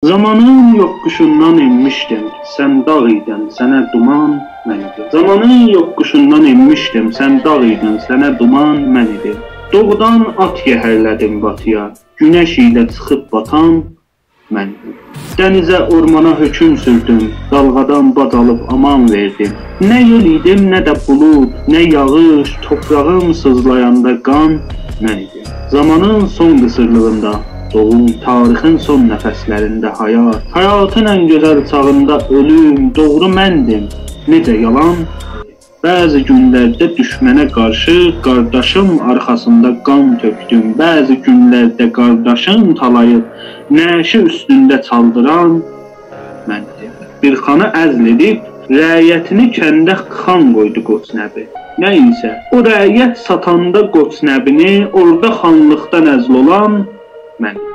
Zamanın yoxuşundan enmişdim, sən dağ idin, sənə duman mən idim. Zamanın yoxuşundan enmişdim, sən dağ idin, sənə duman mən idim. Doğudan at yəhərlədim batıya, günəş ilə çıxıb batan mən idim. Dənizə, ormana hökm sürdüm, dalğadan bad alıb aman verdim. Nə yel idim, nə də bulud, nə yağış, toprağım sızlayanda qan mən idim. Zamanın son qısırlığında doğum, tarixin son nəfəslərində həyat, həyatın ən gözəl çağında ölüm, doğru məndim, necə yalan. Bəzi günlərdə düşmənə qarşı qardaşım arxasında qan tökdüm, bəzi günlərdə qardaşım talayıb nəşi üstündə çaldıran məndim. Bir xanı əzl edib, rəiyyətini kəndə xan qoydu Qoçnəbi. Nə isə, o rəiyyət satanda Qoçnəbini, orada xanlıqdan əzl olan mən.